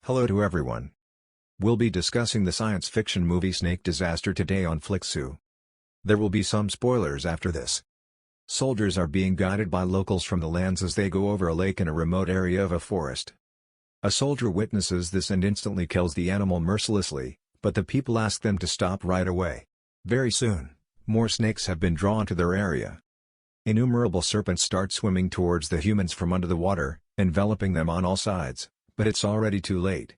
Hello to everyone. We'll be discussing the science fiction movie Snake Disaster today on Flixu. There will be some spoilers after this. Soldiers are being guided by locals from the lands as they go over a lake in a remote area of a forest. A soldier witnesses this and instantly kills the animal mercilessly, but the people ask them to stop right away. Very soon, more snakes have been drawn to their area. Innumerable serpents start swimming towards the humans from under the water, enveloping them on all sides. But it's already too late,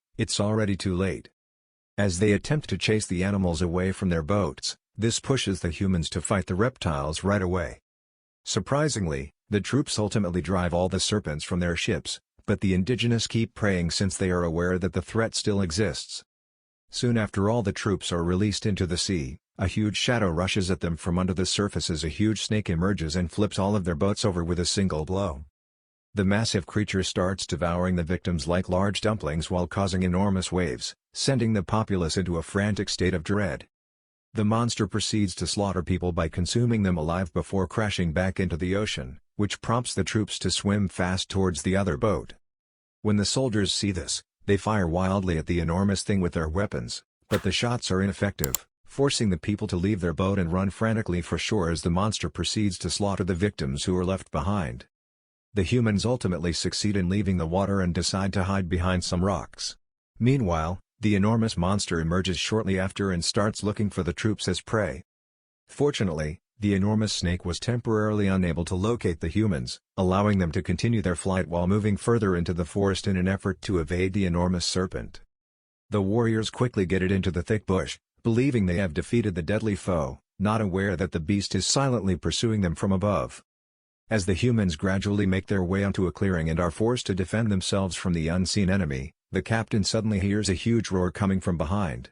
As they attempt to chase the animals away from their boats, this pushes the humans to fight the reptiles right away. Surprisingly, the troops ultimately drive all the serpents from their ships, but the indigenous keep praying since they are aware that the threat still exists. Soon after all the troops are released into the sea, a huge shadow rushes at them from under the surface as a huge snake emerges and flips all of their boats over with a single blow. The massive creature starts devouring the victims like large dumplings while causing enormous waves, sending the populace into a frantic state of dread. The monster proceeds to slaughter people by consuming them alive before crashing back into the ocean, which prompts the troops to swim fast towards the other boat. When the soldiers see this, they fire wildly at the enormous thing with their weapons, but the shots are ineffective, forcing the people to leave their boat and run frantically for shore as the monster proceeds to slaughter the victims who are left behind. The humans ultimately succeed in leaving the water and decide to hide behind some rocks. Meanwhile, the enormous monster emerges shortly after and starts looking for the troops as prey. Fortunately, the enormous snake was temporarily unable to locate the humans, allowing them to continue their flight while moving further into the forest in an effort to evade the enormous serpent. The warriors quickly get it into the thick bush, believing they have defeated the deadly foe, not aware that the beast is silently pursuing them from above. As the humans gradually make their way onto a clearing and are forced to defend themselves from the unseen enemy, the captain suddenly hears a huge roar coming from behind.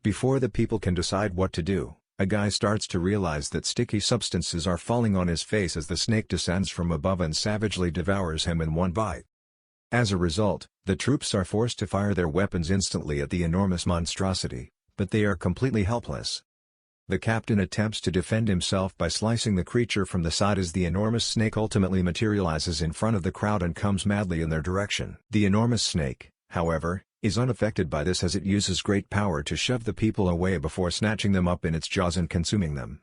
Before the people can decide what to do, a guy starts to realize that sticky substances are falling on his face as the snake descends from above and savagely devours him in one bite. As a result, the troops are forced to fire their weapons instantly at the enormous monstrosity, but they are completely helpless. The captain attempts to defend himself by slicing the creature from the side as the enormous snake ultimately materializes in front of the crowd and comes madly in their direction. The enormous snake, however, is unaffected by this as it uses great power to shove the people away before snatching them up in its jaws and consuming them.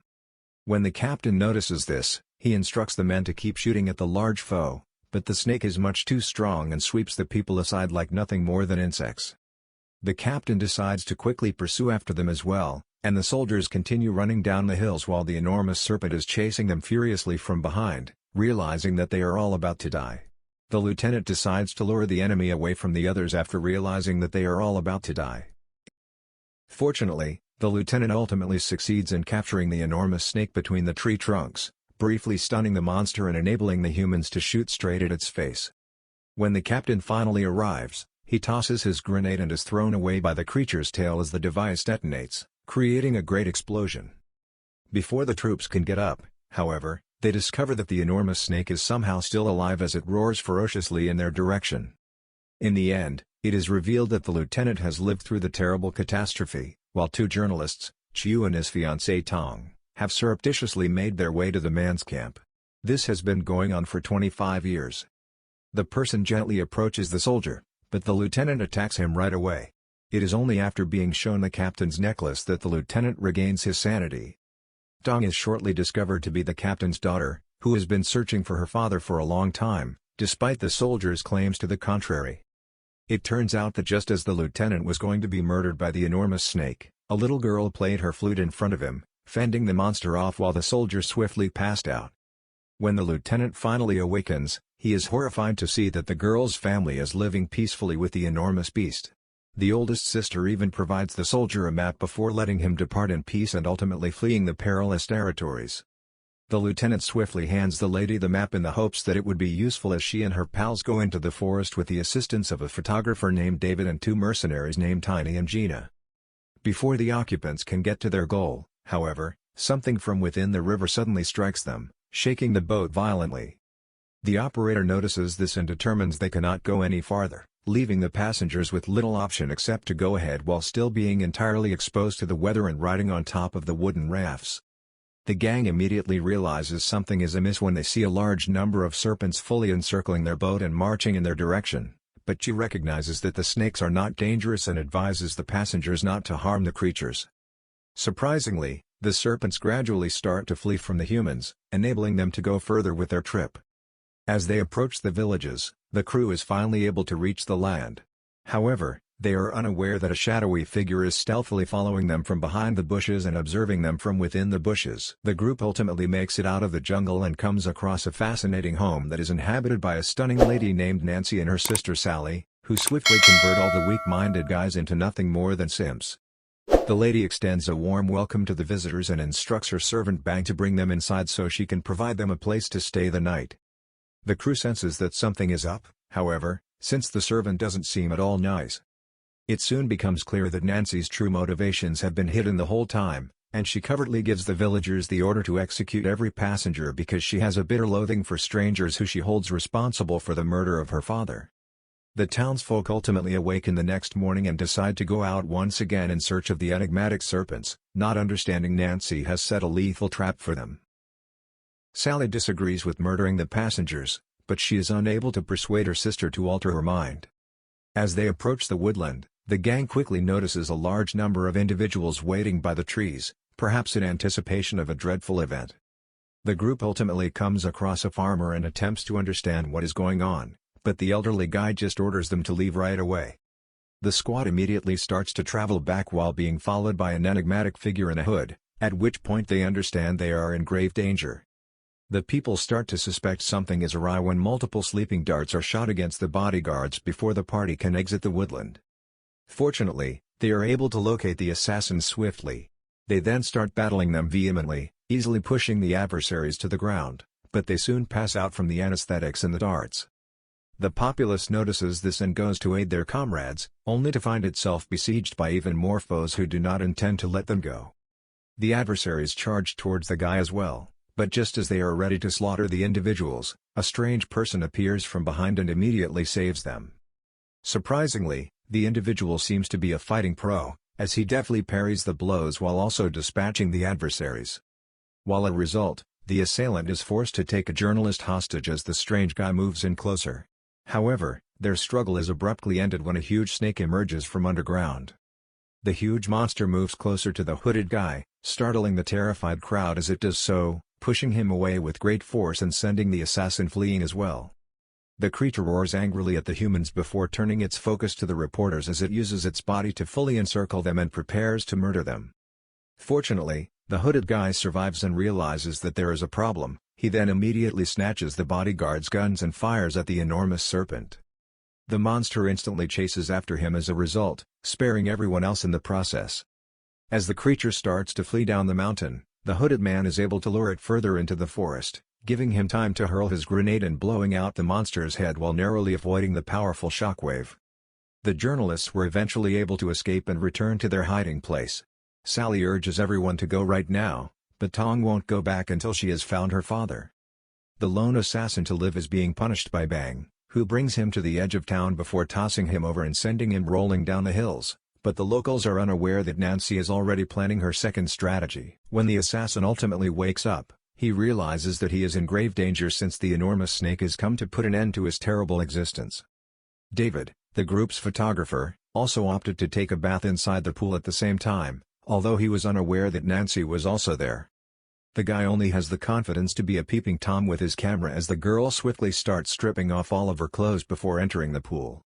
When the captain notices this, he instructs the men to keep shooting at the large foe, but the snake is much too strong and sweeps the people aside like nothing more than insects. The captain decides to quickly pursue after them as well, and the soldiers continue running down the hills while the enormous serpent is chasing them furiously from behind, realizing that they are all about to die. The lieutenant decides to lure the enemy away from the others after realizing that they are all about to die. Fortunately, the lieutenant ultimately succeeds in capturing the enormous snake between the tree trunks, briefly stunning the monster and enabling the humans to shoot straight at its face. When the captain finally arrives, he tosses his grenade and is thrown away by the creature's tail as the device detonates, creating a great explosion. Before the troops can get up, however, they discover that the enormous snake is somehow still alive as it roars ferociously in their direction. In the end, it is revealed that the lieutenant has lived through the terrible catastrophe, while two journalists, Chiu and his fiancée Tong, have surreptitiously made their way to the man's camp. This has been going on for 25 years. The person gently approaches the soldier, but the lieutenant attacks him right away. It is only after being shown the captain's necklace that the lieutenant regains his sanity. Dong is shortly discovered to be the captain's daughter, who has been searching for her father for a long time, despite the soldier's claims to the contrary. It turns out that just as the lieutenant was going to be murdered by the enormous snake, a little girl played her flute in front of him, fending the monster off while the soldier swiftly passed out. When the lieutenant finally awakens, he is horrified to see that the girl's family is living peacefully with the enormous beast. The oldest sister even provides the soldier a map before letting him depart in peace and ultimately fleeing the perilous territories. The lieutenant swiftly hands the lady the map in the hopes that it would be useful as she and her pals go into the forest with the assistance of a photographer named David and two mercenaries named Tiny and Gina. Before the occupants can get to their goal, however, something from within the river suddenly strikes them, shaking the boat violently. The operator notices this and determines they cannot go any farther, leaving the passengers with little option except to go ahead while still being entirely exposed to the weather and riding on top of the wooden rafts. The gang immediately realizes something is amiss when they see a large number of serpents fully encircling their boat and marching in their direction, but she recognizes that the snakes are not dangerous and advises the passengers not to harm the creatures. Surprisingly, the serpents gradually start to flee from the humans, enabling them to go further with their trip. As they approach the villages, the crew is finally able to reach the land. However, they are unaware that a shadowy figure is stealthily following them from behind the bushes and observing them from within the bushes. The group ultimately makes it out of the jungle and comes across a fascinating home that is inhabited by a stunning lady named Nancy and her sister Sally, who swiftly convert all the weak-minded guys into nothing more than simps. The lady extends a warm welcome to the visitors and instructs her servant Bang to bring them inside so she can provide them a place to stay the night. The crew senses that something is up, however, since the servant doesn't seem at all nice. It soon becomes clear that Nancy's true motivations have been hidden the whole time, and she covertly gives the villagers the order to execute every passenger because she has a bitter loathing for strangers who she holds responsible for the murder of her father. The townsfolk ultimately awaken the next morning and decide to go out once again in search of the enigmatic serpents, not understanding Nancy has set a lethal trap for them. Sally disagrees with murdering the passengers, but she is unable to persuade her sister to alter her mind. As they approach the woodland, the gang quickly notices a large number of individuals waiting by the trees, perhaps in anticipation of a dreadful event. The group ultimately comes across a farmer and attempts to understand what is going on, but the elderly guy just orders them to leave right away. The squad immediately starts to travel back while being followed by an enigmatic figure in a hood, at which point they understand they are in grave danger. The people start to suspect something is awry when multiple sleeping darts are shot against the bodyguards before the party can exit the woodland. Fortunately, they are able to locate the assassins swiftly. They then start battling them vehemently, easily pushing the adversaries to the ground, but they soon pass out from the anesthetics and the darts. The populace notices this and goes to aid their comrades, only to find itself besieged by even more foes who do not intend to let them go. The adversaries charge towards the guy as well, but just as they are ready to slaughter the individuals, a strange person appears from behind and immediately saves them. Surprisingly, the individual seems to be a fighting pro, as he deftly parries the blows while also dispatching the adversaries. While a result, the assailant is forced to take a journalist hostage as the strange guy moves in closer. However, their struggle is abruptly ended when a huge snake emerges from underground. The huge monster moves closer to the hooded guy, startling the terrified crowd as it does so, pushing him away with great force and sending the assassin fleeing as well. The creature roars angrily at the humans before turning its focus to the reporters as it uses its body to fully encircle them and prepares to murder them. Fortunately, the hooded guy survives and realizes that there is a problem. He then immediately snatches the bodyguard's guns and fires at the enormous serpent. The monster instantly chases after him as a result, sparing everyone else in the process. As the creature starts to flee down the mountain, the hooded man is able to lure it further into the forest, giving him time to hurl his grenade and blowing out the monster's head while narrowly avoiding the powerful shockwave. The journalists were eventually able to escape and return to their hiding place. Sally urges everyone to go right now, but Tong won't go back until she has found her father. The lone assassin to live is being punished by Bang, who brings him to the edge of town before tossing him over and sending him rolling down the hills, but the locals are unaware that Nancy is already planning her second strategy. When the assassin ultimately wakes up, he realizes that he is in grave danger since the enormous snake has come to put an end to his terrible existence. David, the group's photographer, also opted to take a bath inside the pool at the same time, although he was unaware that Nancy was also there. The guy only has the confidence to be a peeping Tom with his camera as the girl swiftly starts stripping off all of her clothes before entering the pool.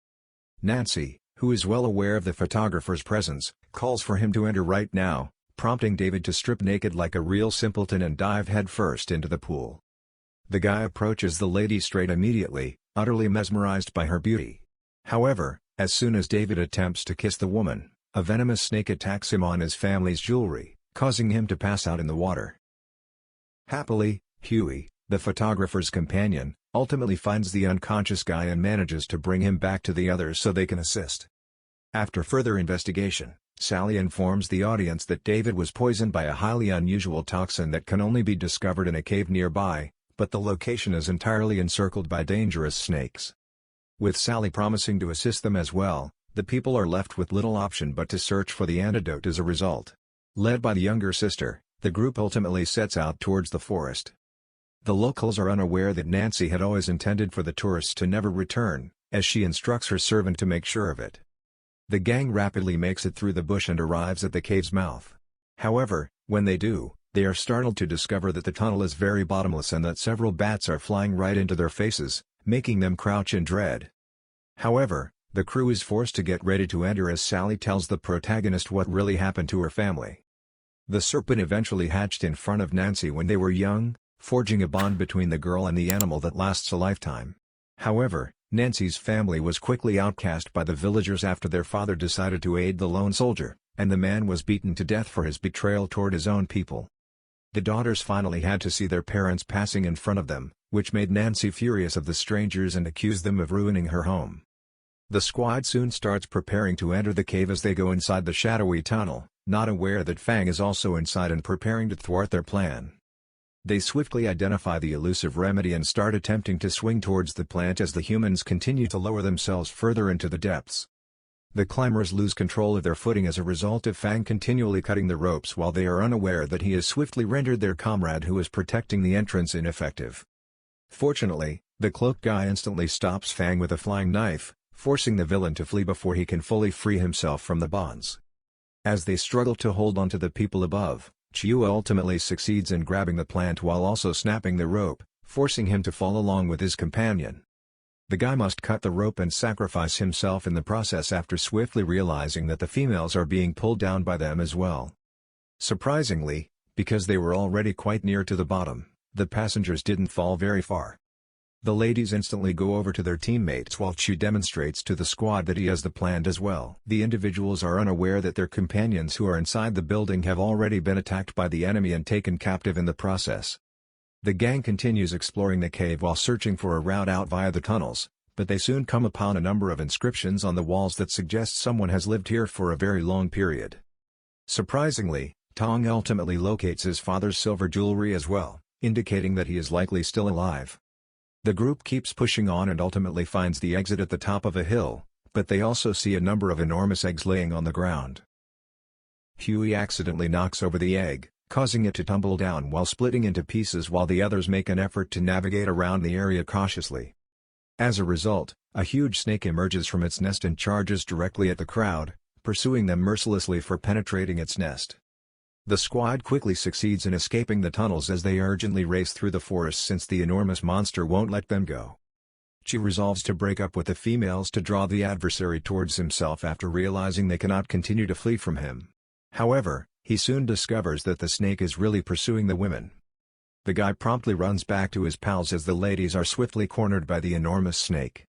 Nancy, who is well aware of the photographer's presence, calls for him to enter right now, prompting David to strip naked like a real simpleton and dive headfirst into the pool. The guy approaches the lady straight immediately, utterly mesmerized by her beauty. However, as soon as David attempts to kiss the woman, a venomous snake attacks him on his family's jewelry, causing him to pass out in the water. Happily, Huey, the photographer's companion, ultimately finds the unconscious guy and manages to bring him back to the others so they can assist. After further investigation, Sally informs the audience that David was poisoned by a highly unusual toxin that can only be discovered in a cave nearby, but the location is entirely encircled by dangerous snakes. With Sally promising to assist them as well, the people are left with little option but to search for the antidote as a result. Led by the younger sister, the group ultimately sets out towards the forest. The locals are unaware that Nancy had always intended for the tourists to never return, as she instructs her servant to make sure of it. The gang rapidly makes it through the bush and arrives at the cave's mouth. However, when they do, they are startled to discover that the tunnel is very bottomless and that several bats are flying right into their faces, making them crouch in dread. However, the crew is forced to get ready to enter as Sally tells the protagonist what really happened to her family. The serpent eventually hatched in front of Nancy when they were young, forging a bond between the girl and the animal that lasts a lifetime. However, Nancy's family was quickly outcast by the villagers after their father decided to aid the lone soldier, and the man was beaten to death for his betrayal toward his own people. The daughters finally had to see their parents passing in front of them, which made Nancy furious of the strangers and accused them of ruining her home. The squad soon starts preparing to enter the cave as they go inside the shadowy tunnel, not aware that Fang is also inside and preparing to thwart their plan. They swiftly identify the elusive remedy and start attempting to swing towards the plant as the humans continue to lower themselves further into the depths. The climbers lose control of their footing as a result of Fang continually cutting the ropes while they are unaware that he has swiftly rendered their comrade who is protecting the entrance ineffective. Fortunately, the cloaked guy instantly stops Fang with a flying knife, forcing the villain to flee before he can fully free himself from the bonds. As they struggle to hold onto the people above, Chiu ultimately succeeds in grabbing the plant while also snapping the rope, forcing him to fall along with his companion. The guy must cut the rope and sacrifice himself in the process after swiftly realizing that the females are being pulled down by them as well. Surprisingly, because they were already quite near to the bottom, the passengers didn't fall very far. The ladies instantly go over to their teammates while Chu demonstrates to the squad that he has the plan as well. The individuals are unaware that their companions who are inside the building have already been attacked by the enemy and taken captive in the process. The gang continues exploring the cave while searching for a route out via the tunnels, but they soon come upon a number of inscriptions on the walls that suggest someone has lived here for a very long period. Surprisingly, Tong ultimately locates his father's silver jewelry as well, indicating that he is likely still alive. The group keeps pushing on and ultimately finds the exit at the top of a hill, but they also see a number of enormous eggs laying on the ground. Huey accidentally knocks over the egg, causing it to tumble down while splitting into pieces while the others make an effort to navigate around the area cautiously. As a result, a huge snake emerges from its nest and charges directly at the crowd, pursuing them mercilessly for penetrating its nest. The squad quickly succeeds in escaping the tunnels as they urgently race through the forest since the enormous monster won't let them go. Chi resolves to break up with the females to draw the adversary towards himself after realizing they cannot continue to flee from him. However, he soon discovers that the snake is really pursuing the women. The guy promptly runs back to his pals as the ladies are swiftly cornered by the enormous snake.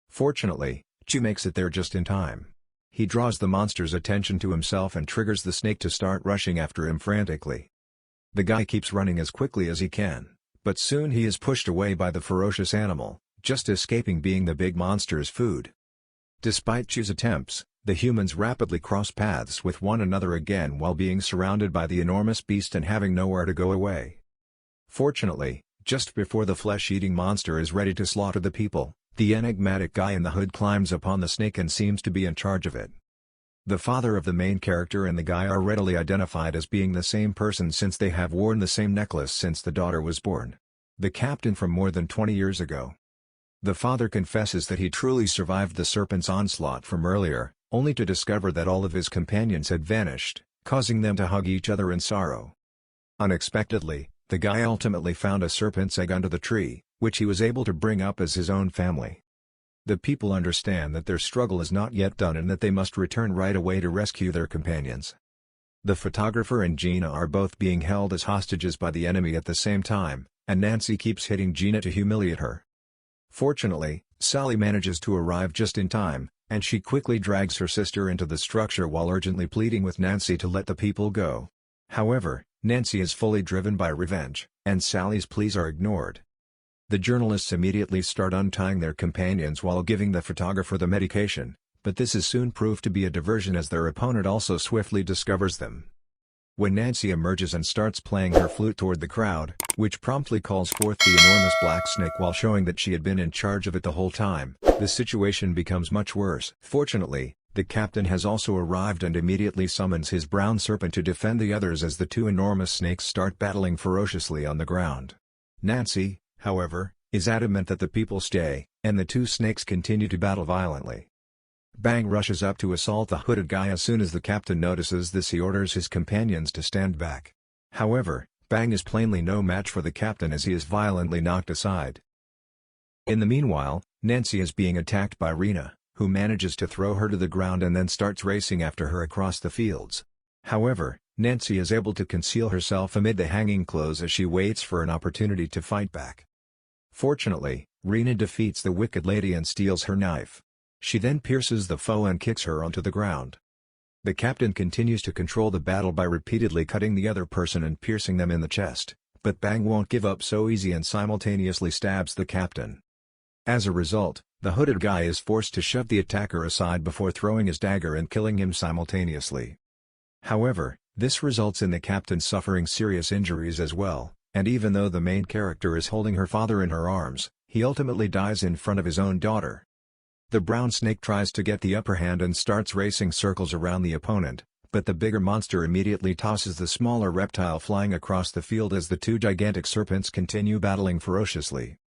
Fortunately, Chi makes it there just in time. He draws the monster's attention to himself and triggers the snake to start rushing after him frantically. The guy keeps running as quickly as he can, but soon he is pushed away by the ferocious animal, just escaping being the big monster's food. Despite Chi's attempts, the humans rapidly cross paths with one another again while being surrounded by the enormous beast and having nowhere to go away. Fortunately, just before the flesh-eating monster is ready to slaughter the people, the enigmatic guy in the hood climbs upon the snake and seems to be in charge of it. The father of the main character and the guy are readily identified as being the same person since they have worn the same necklace since the daughter was born. The captain from more than 20 years ago. The father confesses that he truly survived the serpent's onslaught from earlier, only to discover that all of his companions had vanished, causing them to hug each other in sorrow. Unexpectedly, the guy ultimately found a serpent's egg under the tree, which he was able to bring up as his own family. The people understand that their struggle is not yet done and that they must return right away to rescue their companions. The photographer and Gina are both being held as hostages by the enemy at the same time, and Nancy keeps hitting Gina to humiliate her. Fortunately, Sally manages to arrive just in time, and she quickly drags her sister into the structure while urgently pleading with Nancy to let the people go. However, Nancy is fully driven by revenge, and Sally's pleas are ignored. The journalists immediately start untying their companions while giving the photographer the medication, but this is soon proved to be a diversion as their opponent also swiftly discovers them. When Nancy emerges and starts playing her flute toward the crowd, which promptly calls forth the enormous black snake while showing that she had been in charge of it the whole time, the situation becomes much worse. Fortunately, the captain has also arrived and immediately summons his brown serpent to defend the others as the two enormous snakes start battling ferociously on the ground. Nancy, however, is adamant that the people stay, and the two snakes continue to battle violently. Bang rushes up to assault the hooded guy. As soon as the captain notices this, he orders his companions to stand back. However, Bang is plainly no match for the captain as he is violently knocked aside. In the meanwhile, Nancy is being attacked by Rena, who manages to throw her to the ground and then starts racing after her across the fields. However, Nancy is able to conceal herself amid the hanging clothes as she waits for an opportunity to fight back. Fortunately, Rena defeats the wicked lady and steals her knife. She then pierces the foe and kicks her onto the ground. The captain continues to control the battle by repeatedly cutting the other person and piercing them in the chest, but Bang won't give up so easy and simultaneously stabs the captain. As a result, the hooded guy is forced to shove the attacker aside before throwing his dagger and killing him simultaneously. However, this results in the captain suffering serious injuries as well, and even though the main character is holding her father in her arms, he ultimately dies in front of his own daughter. The brown snake tries to get the upper hand and starts racing circles around the opponent, but the bigger monster immediately tosses the smaller reptile flying across the field as the two gigantic serpents continue battling ferociously.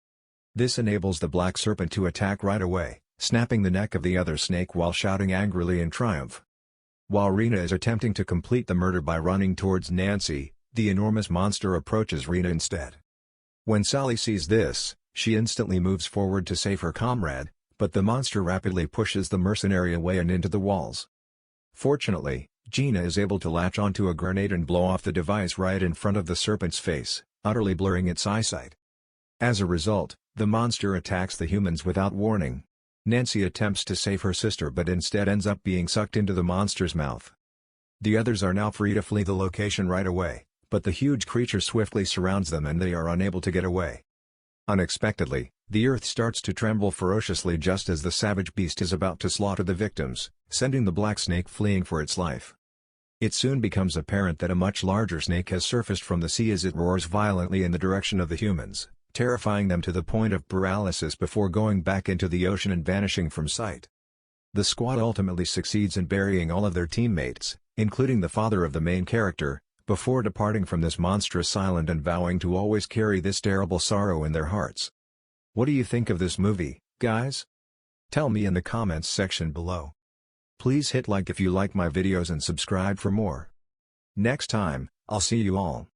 This enables the black serpent to attack right away, snapping the neck of the other snake while shouting angrily in triumph. While Rena is attempting to complete the murder by running towards Nancy, the enormous monster approaches Rena instead. When Sally sees this, she instantly moves forward to save her comrade, but the monster rapidly pushes the mercenary away and into the walls. Fortunately, Gina is able to latch onto a grenade and blow off the device right in front of the serpent's face, utterly blurring its eyesight. As a result, the monster attacks the humans without warning. Nancy attempts to save her sister but instead ends up being sucked into the monster's mouth. The others are now free to flee the location right away, but the huge creature swiftly surrounds them and they are unable to get away. Unexpectedly, the earth starts to tremble ferociously just as the savage beast is about to slaughter the victims, sending the black snake fleeing for its life. It soon becomes apparent that a much larger snake has surfaced from the sea as it roars violently in the direction of the humans, terrifying them to the point of paralysis before going back into the ocean and vanishing from sight. The squad ultimately succeeds in burying all of their teammates, including the father of the main character, before departing from this monstrous island and vowing to always carry this terrible sorrow in their hearts. What do you think of this movie, guys? Tell me in the comments section below. Please hit like if you like my videos and subscribe for more. Next time, I'll see you all.